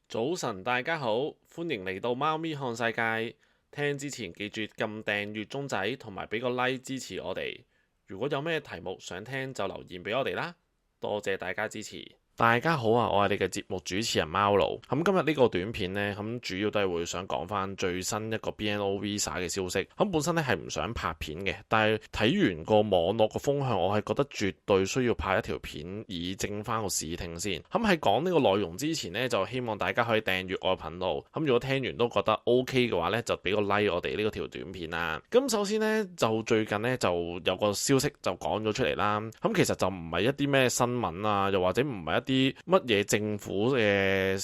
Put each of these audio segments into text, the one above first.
早晨，大家好，歡迎嚟到貓咪看世界。聽之前記住撳訂閱鐘仔同埋俾個 like 支持我哋。如果有咩題目想聽就留言俾我哋啦，多謝大家支持。大家好啊，我係你嘅節目主持人貓奴。咁今日呢個短片呢，咁主要都係會想講翻最新一個 BNO Visa 嘅消息。咁本身呢係唔想拍片嘅，但係睇完個網絡個風向，我係覺得絕對需要拍一條片以正翻個視聽先。咁喺講呢個內容之前呢，就希望大家可以訂閱我嘅頻道。咁如果聽完都覺得 OK 嘅話呢，就俾個 like 我哋呢個條短片啦。咁首先呢，就最近呢，就有個消息就講咗出嚟啦。咁其實就唔係一啲咩新聞啊，又或者唔係啲乜嘢政府嘅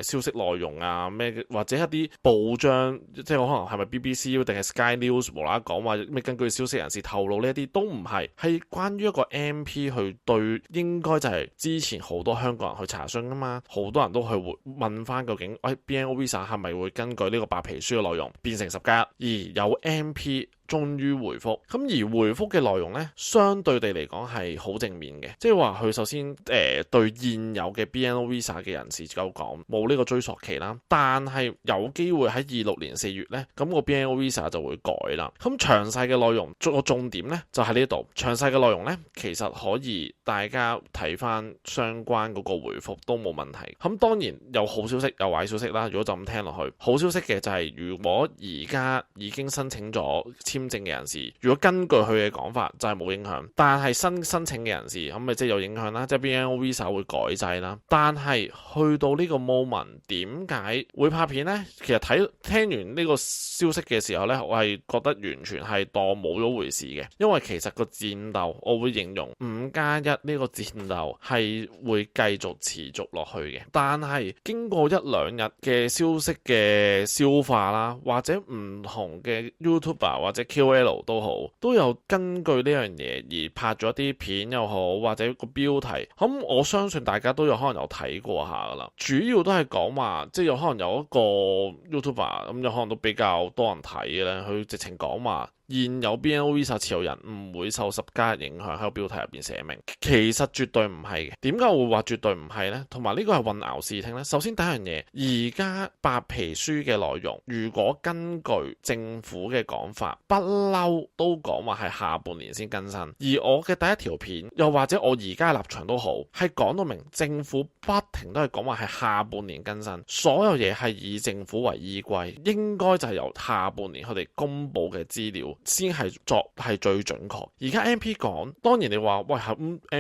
消息內容啊，咩或者一啲報章，即係可能係咪 BBC 定係 Sky News 無啦啦講話咩根據消息人士透露呢一啲都唔係，係關於一個 MP 去對，應該就係之前好多香港人去查詢啊嘛，好多人都去問翻究竟BNO Visa 係咪會根據呢個白皮書嘅內容變成10+1，而有 MP終於回覆，咁而回覆嘅內容呢，相對地嚟講係好正面嘅，即係話佢首先對現有嘅 BNO Visa 嘅人士夠講冇呢個追溯期啦，但係有機會喺26年4月呢，咁個 BNO Visa 就會改啦。咁詳細嘅內容個重點呢，就喺呢度，詳細嘅內容呢，其實可以大家睇翻相關嗰個回覆都冇問題。咁當然有好消息有壞消息啦，如果就咁聽落去，好消息嘅就係如果而家已經申請咗簽證嘅人士，如果根據佢嘅講法就係冇影響，但係新申請嘅人士咁咪即係有影響啦，即係 BNO Visa 會改制啦。但係去到呢個 moment 點解會拍片呢？其實聽完呢個消息嘅時候呢，我係覺得完全係當冇咗回事嘅，因為其實個戰鬥我會形容5+1呢個戰鬥係會繼續持續落去嘅，但係經過1-2日嘅消息嘅消化啦，或者唔同嘅 YouTuber 或者 KOL 都好，都有根據呢樣嘢而拍咗一啲片又好，或者個標題，咁我相信大家都有可能有睇過下噶啦。主要都係講話，即係有可能有一個 YouTuber 咁，有可能都比較多人睇嘅咧，佢直情講話現有 BNO Visa 持有人唔會受10+1影響，喺個標題入邊寫明，其實絕對唔係嘅。點解我會話絕對唔係呢？同埋呢個係混淆視聽呢。首先第一樣嘢，而家白皮書嘅內容，如果根據政府嘅講法，不嬲都講話係下半年先更新。而我嘅第一條片，又或者我而家嘅立場都好，係講到明政府不停都係講話係下半年更新，所有嘢係以政府為依歸，應該就係由下半年佢哋公佈嘅資料先係最準確。而家 MP 講，當然你話喂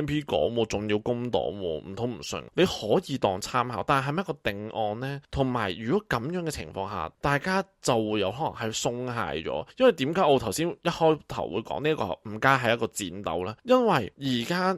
MP 講喎，仲要公黨喎，唔通唔信？你可以當參考，但係咪一個定案呢？同埋如果咁樣嘅情況下，大家就會有可能係鬆懈咗。因為點解我頭先一開頭會講呢一個5+係一個戰鬥呢？因為而家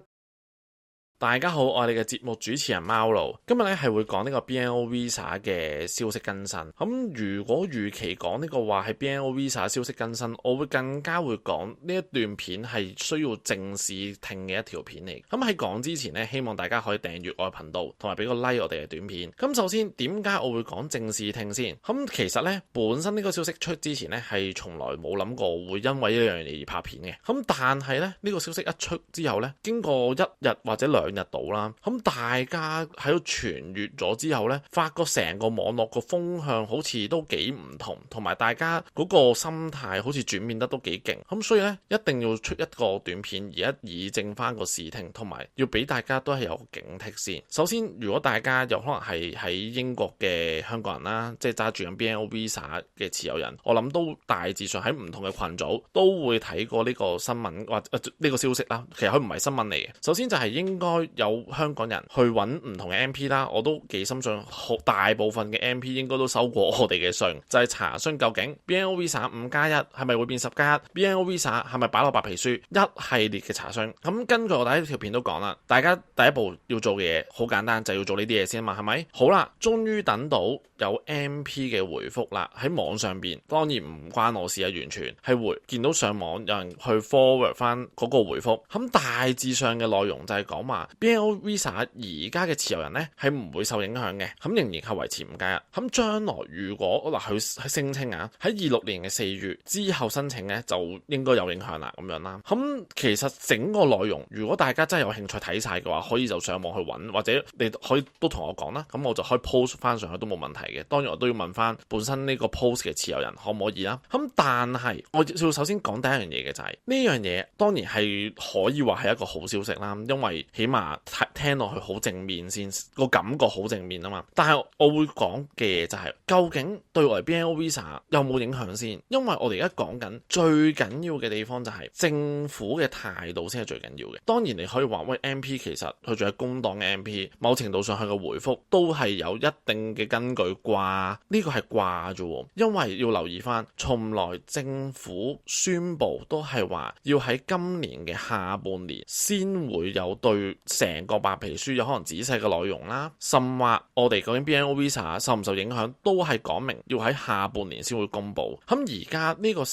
大家好，我係你嘅節目主持人貓奴。今日咧係會講呢個 BNO Visa 嘅消息更新。咁如果預期講呢個話係 BNO Visa 消息更新，我會更加會講呢一段片係需要正視聽嘅一條片嚟。咁喺講之前呢，希望大家可以訂閱我嘅頻道，同埋俾個 like 我哋嘅短片。咁首先點解我會講正視聽先？咁其實呢，本身呢個消息出之前呢，係從來冇諗過會因為呢樣嘢而拍片嘅。咁但係呢，呢個消息一出之後呢，經過1日或者2日到啦，咁大家喺度傳閱咗之後呢，發覺成個網絡個風向好似都幾唔同，同埋大家嗰個心態好似轉變得都幾勁，咁所以呢，一定要出一個短片而以正翻個視聽，同埋要俾大家都係有警惕先。首先，如果大家有可能係喺英國嘅香港人啦，即係揸住緊 BNO Visa 嘅持有人，我諗都大致上喺唔同嘅群組都會睇過呢個新聞或者呢個消息啦。其實佢唔係新聞嚟嘅，首先就係應該有香港人去揾唔同嘅 MP 啦，我都幾深信大部分嘅 MP 應該都收過我哋嘅信，就係查詢究竟 BNO Visa 5+1係咪會變10+1， BNO Visa 係咪擺落白皮書，一系列嘅查詢。咁根據我第一條片都講啦，大家第一步要做嘅嘢好簡單，就係要做呢啲嘢先嘛，係咪？好啦，終於等到有 MP 嘅回覆啦，喺網上邊，當然唔關我事啊，完全係見到上網有人去 forward 翻嗰個回覆。咁大致上嘅內容就係講話話 BNO Visa 而家嘅持有人呢係唔會受影響嘅，咁仍然係維持5加1。咁將來如果嗱佢喺聲稱啊，喺26年嘅4月之後申請呢，就應該有影響啦咁樣啦。咁其實整個內容，如果大家真係有興趣睇晒嘅話，可以就上網去揾，或者你可以都同我講啦，咁我就可以 post 翻上去都冇問題嘅。當然我都要問翻本身呢個 post 嘅持有人可唔可以啦。咁但係我要首先講第一樣嘢嘅就係呢樣嘢，當然係可以話係一個好消息啦，因為起碼聽落去好正面先，個感覺好正面啊嘛。但係我會講嘅嘢就係，究竟對我嚟 BNO Visa 有冇影響先？因為我哋而家講緊最緊要嘅地方就係政府嘅態度先係最緊要嘅。當然你可以話喂 MP 其實佢仲係工黨嘅 MP，某程度上佢嘅回覆都係有一定嘅根據啩，呢個係掛啫。因為要留意翻，從來政府宣布都係話要喺今年嘅下半年先會有對成個白皮書有可能仔細嘅內容啦，甚或我哋究竟 BNO Visa 受唔受影響，都係講明要喺下半年先會公布。咁而家呢個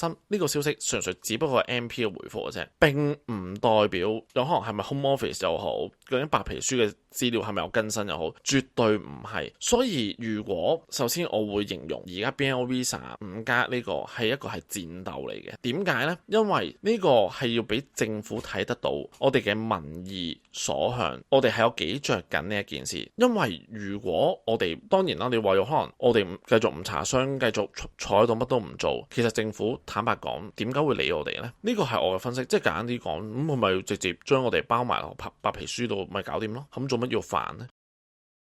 消息純粹只不過係 MP 嘅回覆嘅啫，並唔代表有可能係咪 Home Office 又好，究竟白皮書嘅資料係咪有更新又好，絕對唔係。所以如果首先我會形容而家 BNO Visa 5加呢個係一個係戰鬥嚟嘅。點解呢？因為呢個係要俾政府睇得到我哋嘅民意所向，我哋係有幾着緊呢一件事。因為如果我哋當然啦，你話有可能我哋繼續唔查詢，繼續坐喺度乜都唔做，其實政府坦白講點解會理我哋呢？呢個係我嘅分析，即係簡單啲講，咁係咪直接將我哋包埋落白皮書度咪搞掂咯？咁做乜要煩呢？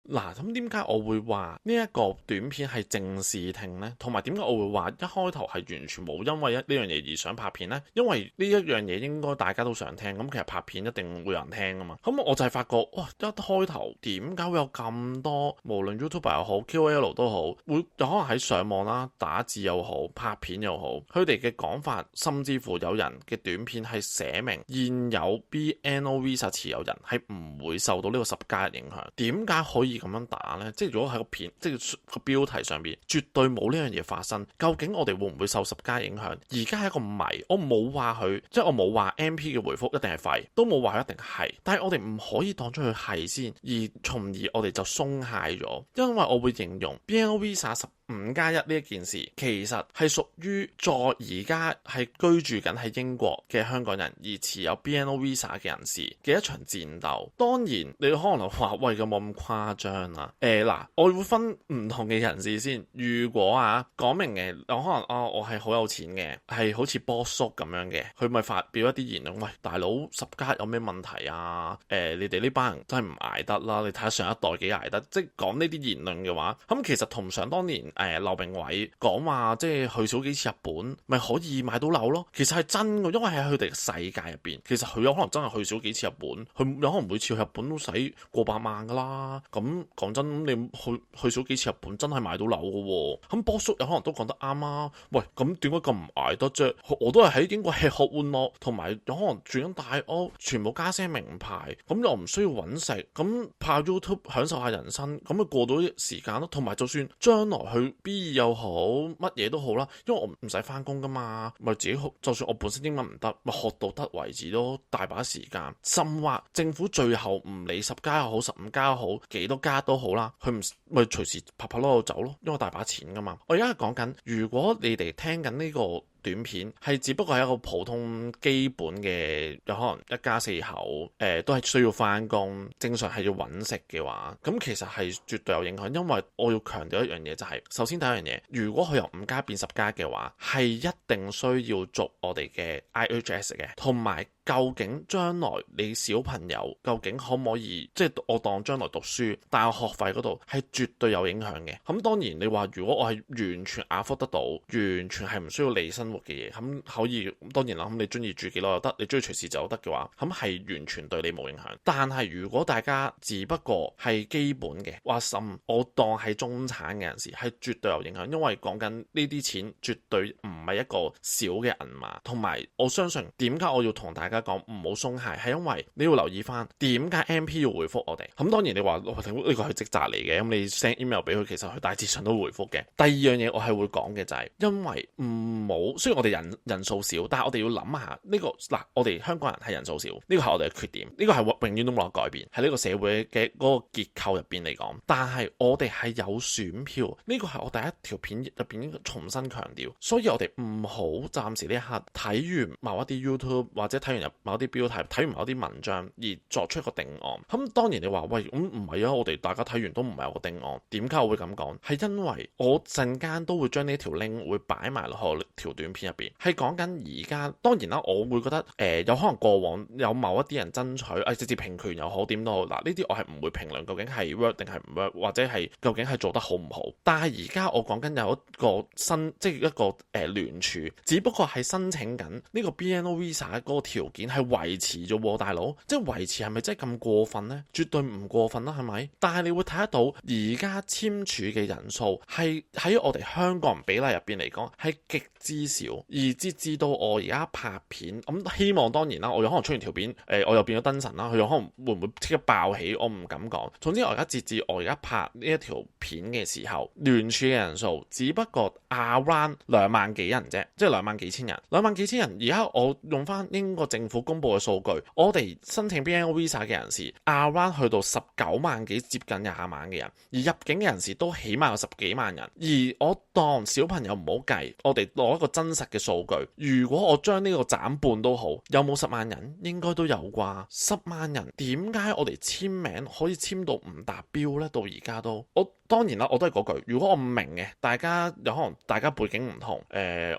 嗱，咁點解我會話呢一個短片係正視聽呢？同埋點解我會話一開頭係完全冇因為呢樣嘢而想拍片呢？因為呢一樣嘢應該大家都想聽，咁其實拍片一定會有人聽㗎嘛。咁我就係發覺，哇！一開頭點解會有咁多，無論 YouTuber 又好 KOL 都好，會有可能喺上網啦、打字又好、拍片又好，佢哋嘅講法，甚至乎有人嘅短片係寫明現有 BNO Visa 持有人係唔會受到呢個10+1影響。點解可以咁樣打呢？即係如果喺個片，即係個標題上邊，絕對冇呢樣嘢發生。究竟我哋會唔會受10+1影響？而家係一個謎。我冇話佢，即係我冇話 MP 嘅回覆一定係廢，都冇話佢一定係。但係我哋唔可以當咗佢係先，而從而我哋就鬆懈咗。因為我會形容 BNO Visa 5+1呢一件事，其實係屬於在而家係居住緊喺英國嘅香港人而持有 BNO Visa 嘅人士嘅一場戰鬥。當然你可能話喂，有冇咁誇張啊？嗱，我會分唔同嘅人士先。如果講明嘅，有可能我係好有錢嘅，係好似波叔咁樣嘅，佢咪發表一啲言論，喂，大佬10+1有咩問題啊？你哋呢班人真係唔捱得啦！你睇下上一代幾捱得，即係講呢啲言論嘅話，咁其實同想當年劉鳴煒講話，即係去少幾次日本，咪可以買到樓咯。其實係真嘅，因為喺佢哋嘅世界入邊，其實佢有可能真係去少幾次日本，佢有可能每次去日本都使過百萬噶啦。咁講真，你去少幾次日本，真係買到樓嘅喎。咁波叔有可能都講得啱啊。喂，咁點解咁唔捱得啫？我都係喺英國吃喝玩樂，同埋有可能住緊大屋，全部家聲名牌，咁又唔需要揾食，咁拍 YouTube 享受下人生，咁咪過到啲時間咯。同埋就算將來去 B 又好，乜嘢都好啦，因為我唔使翻工噶嘛，咪自己學。就算我本身英文唔得，咪學到得為止咯，大把時間。甚或政府最後唔理10+又好，15+又好，幾多加都好啦，佢唔咪隨時拍攞到走咯，因為大把錢噶嘛。我而家係講緊，如果你哋聽緊呢個短片係只不過係一個普通基本嘅，有可能一家4口都係需要翻工，正常係要揾食嘅話，咁其實係絕對有影響。因為我要強調一樣嘢就係，首先第一樣嘢，如果佢由5+變10+嘅話，係一定需要續我哋嘅 IHS 嘅，同埋究竟將來你小朋友究竟可唔可以，即係我當將來讀書大學學費嗰度係絕對有影響嘅。咁當然你話如果我係完全afford得到，完全係唔需要理生活嘅嘢，咁可以，當然啦，咁你中意住幾耐又得，你中意隨時就得嘅話，咁係完全對你冇影響。但係如果大家只不過係基本嘅，哇甚我當係中產嘅人士，係絕對有影響。因為講緊呢啲錢絕對唔係一個小嘅銀碼，同埋我相信點解我要同大家講唔好鬆懈，係因為你要留意翻點解 MP 要回覆我哋。咁當然你話呢個係職責嚟嘅，咁你 send email 俾佢，其實佢大致上都會回覆嘅。第二樣嘢我係會講嘅就係，因為唔好雖然我哋人數少，但係我哋要諗下呢個嗱，我哋香港人係人數少，呢個係我哋嘅缺點，呢個係永遠都冇得改變，喺呢個社會嘅嗰個結構入邊嚟講。但係我哋係有選票，呢個係我第一條片入邊應該重新強調，所以我哋唔好暫時呢一刻睇完某一啲 YouTube 或者睇完某一啲標題，睇完某一啲文章而作出一個定案。咁當然你話喂，咁唔係啊，我哋大家睇完都唔係有個定案，點解我會咁講？係因為我陣間都會將呢條 link 會擺埋落去條短片入邊，係講緊而家。當然啦，我會覺得有可能過往有某一啲人爭取直接平權又好點都好，嗱呢啲我係唔會評論究竟係 work 定係唔 work，或者係究竟係做得好唔好。但係而家我講緊有一個新即係一個聯署，只不過係申請緊呢個 BNO Visa 嗰個條件係維持咗喎，大佬，即係維持係咪真係咁過分呢？絕對唔過分啦，係咪？但係你會睇得到而家簽署嘅人數係喺我哋香港人比例入邊嚟講係極之少，而截至到我而家拍片咁，希望當然啦，我有可能出完條片我又變咗燈神啦，佢有可能會唔會即刻爆起，我唔敢講。總之我而家截至我而家拍呢一條片嘅時候，聯署嘅人數只不過 around 2萬幾人啫，即係2萬幾千人，2萬幾千人。而家我用翻英國政府公布嘅數據，我哋申請 BNO Visa 嘅人士 around 去到19萬幾，接近20萬嘅人，而入境嘅人士都起碼有10幾萬人。而我當小朋友唔好計，我哋攞一個真實嘅數據，如果我將呢個斬半都好，有冇10萬人？應該都有啩。10萬人點解我哋簽名可以簽到唔達標呢？到而家都當然啦，我都係嗰句，如果我唔明嘅，大家有可能大家背景唔同，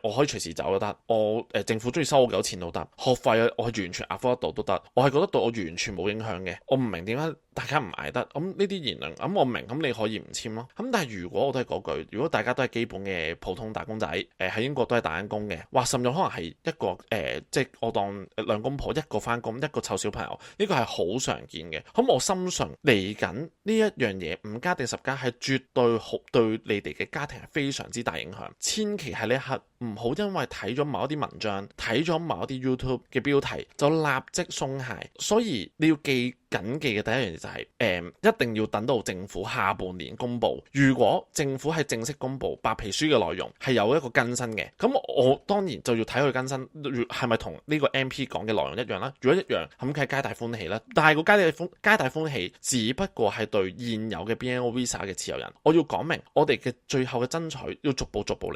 我可以隨時走都得，我政府中意收我幾多錢都得，學費我係完全 afford 得到都得，我係覺得對我完全冇影響嘅。我唔明點解大家唔捱得，咁呢啲言論咁我明，咁你可以唔簽咯。咁但係如果我都係嗰句，如果大家都係基本嘅普通打工仔，喺英國都係打緊工嘅，或甚至可能係一個即係我當兩公婆，一個翻工，一個湊小朋友，呢個係好常見嘅。咁我深信嚟緊呢一樣嘢5加定10加係絕對對你哋嘅家庭係非常之大影響。千祈喺呢一刻唔好因為睇咗某一啲文章，睇咗某一啲 YouTube 嘅標題就立即鬆懈。所以你要緊記嘅第一樣嘢就係一定要等到政府下半年公布。如果政府係正式公布白皮書嘅內容係有一個更新嘅，咁我當然就要睇佢更新係咪同呢個 MP 講嘅內容一樣啦。如果一樣，咁梗係皆大歡喜啦。但係個皆大歡喜只不過係對現有嘅 BNO Visa 嘅持有人。我要講明，我哋嘅最後嘅爭取要逐步嚟。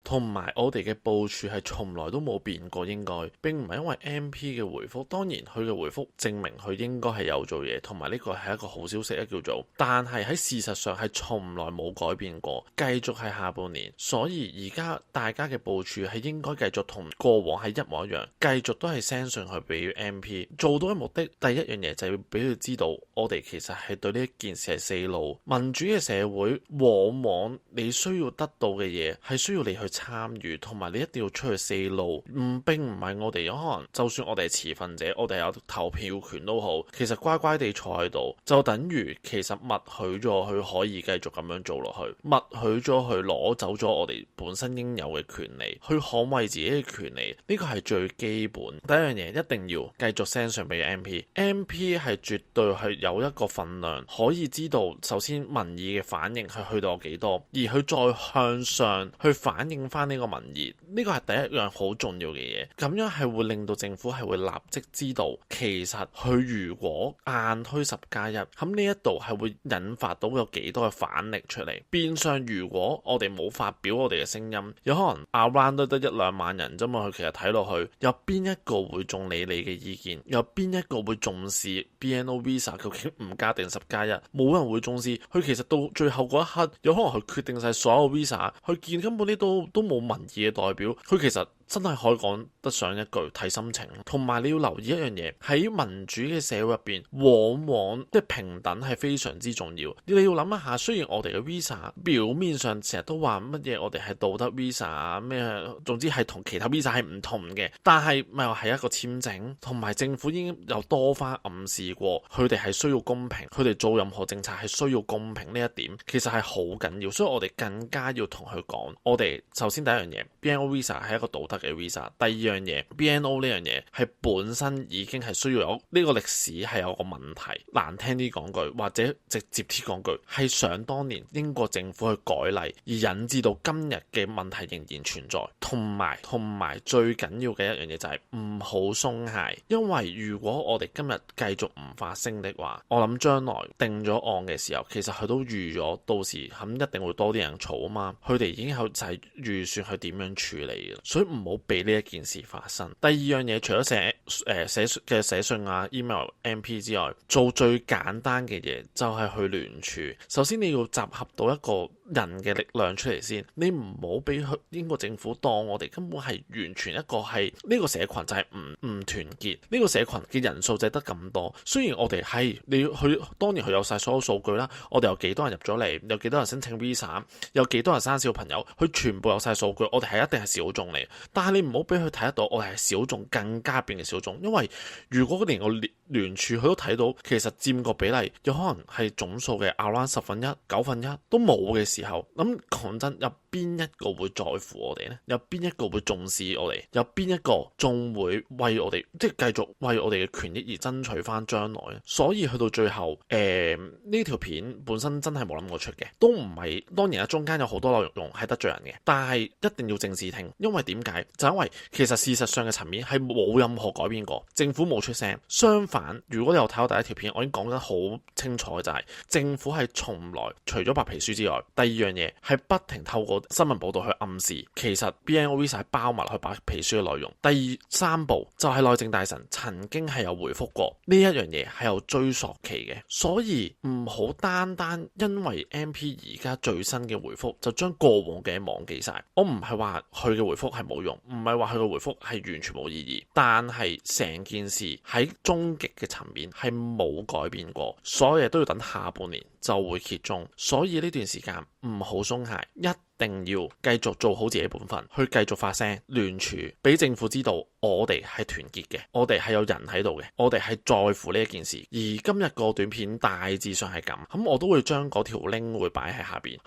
同埋我哋嘅部署係從來都冇變過，應該並唔係因為 MP 嘅回覆，當然佢嘅回覆證明佢應該係有做嘢，同埋呢個係一個好消息叫做。但係喺事實上係從來冇改變過，繼續係下半年。所以而家大家嘅部署係應該繼續同過往係一模一樣，繼續都係 send 上去俾 MP 做到嘅目的。第一樣嘢就係要俾佢知道，我哋其實係對呢一件事係四路。民主嘅社會往往你需要得到嘅嘢係需要你去參與，同埋你一定要出去四路。並唔係我哋有可能，就算我哋係持份者，我哋有投票權都好，其實乖乖地坐喺度，就等於其實默許咗佢可以繼續咁樣做落去，默許咗佢攞走咗我哋本身應有嘅權利，去捍衛自己嘅權利。呢個係最基本。第一樣嘢一定要繼續 send 上俾 MP 係絕對係有一個份量，可以知道首先民意嘅反應係去到有幾多，而佢再向上去反映翻呢個民意，呢個係第一樣好重要嘅嘢。咁樣係會令到政府係會立即知道，其實佢如果硬推10+1，咁呢一度係會引發到有幾多嘅反力出嚟。變相如果我哋冇發表我哋嘅聲音，有可能 around 都得1-2萬人啫嘛。佢其實睇落去，有邊一個會重理你嘅意見？有邊一個會重視 BNO Visa 究竟5加定10+1？冇人會重視。佢其實到最後嗰一刻，有可能佢決定晒所有 Visa，佢見根本呢都冇民意嘅代表，佢其實真係可以講得上一句睇心情。同埋你要留意一樣嘢，喺民主嘅社會入邊，往往即係平等係非常之重要。你要諗一下，雖然我哋嘅 Visa 表面上成日都話乜嘢，我哋係道德 Visa 啊咩，總之係同其他 Visa 係唔同嘅，但係咪話係一個簽證，同埋政府已經有多番暗示過，佢哋係需要公平，佢哋做任何政策係需要公平。呢一點其實係好緊要，所以我哋更加要同佢講，我哋首先第一樣嘢，BNO Visa 係一個道德得嘅 visa。第二樣嘢 BNO 呢樣嘢係本身已經係需要有呢個歷史係有個問題，難聽啲講句或者直接啲講句，係想當年英國政府去改例而引致到今日嘅問題仍然存在。同埋最緊要嘅一樣嘢就係唔好鬆懈，因為如果我哋今日繼續唔發聲的話，我諗將來定咗案嘅時候，其實佢都預咗到時肯一定會多啲人嘈啊嘛，佢哋已經有就係預算去點樣處理嘅，所以唔好俾呢一件事發生。第二樣嘢，除咗寫信啊、email、MP 之外，做最簡單嘅嘢就係去聯署。首先你要集合到一個人嘅力量出嚟先，你唔好俾英國政府當我哋根本係完全一個係呢個社群就係唔團結，呢個社群嘅人數就係得咁多。雖然我哋係你去當年佢有晒所有數據啦，我哋有幾多人入咗嚟，有幾多人申請 visa， 有幾多人生小朋友，佢全部有晒數據，我哋係一定係小眾嚟。但係你唔好俾佢睇得到我哋係小眾更加變嘅小眾，因為如果連個聯署佢都睇到，其實佔個比例有可能係總數嘅 around 1/10、9/1都冇嘅時候，咁講真，有邊一個會在乎我哋呢？有邊一個會重視我哋？有邊一個仲會為我哋即係繼續為我哋嘅權益而爭取翻將來呢？所以去到最後，呢條片本身真係冇諗過出嘅，都唔係，當然啦，中間有好多內容係得罪人嘅，但係一定要正視聽，因為點解？就因為其實事實上嘅層面係冇任何改變過，政府冇出聲。相反，如果你有睇到第一條片，我已經講得好清楚嘅就係政府係從來除咗白皮書之外，第二樣嘢係不停透過新聞報導去暗示，其實 BNO Visa 係包埋去白皮書嘅內容。第三步就係內政大臣曾經係有回覆過呢一樣嘢係有追溯期嘅，所以唔好單單因為 MP 而家最新嘅回覆就將過往嘅忘記晒。我唔係話佢嘅回覆係冇用，唔係話佢嘅回覆係完全冇意義，但係成件事喺終極嘅層面係冇改變過，所有嘢都要等下半年就會揭盅，所以呢段時間唔好鬆懈，一定要繼續做好自己本分，去繼續發聲聯署，俾政府知道我哋係團結嘅，我哋係有人喺度嘅，我哋係在乎呢一件事。而今日個短片大致上係咁，我都會將嗰條 link 會擺喺下邊。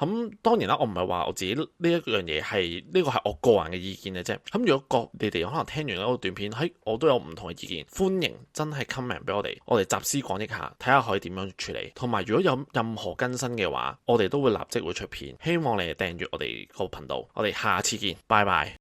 當然啦，我唔係話我自己呢一樣嘢係呢個係我個人嘅意見嘅啫。如果你哋可能聽完嗰個短片，我都有唔同嘅意見，歡迎真係 comment 俾我哋集思廣益下，睇下可以點樣處理。同埋如果有任何更新嘅話，我哋都會立即會出片，希望你哋訂閱我哋個頻道。我哋下次見，拜拜。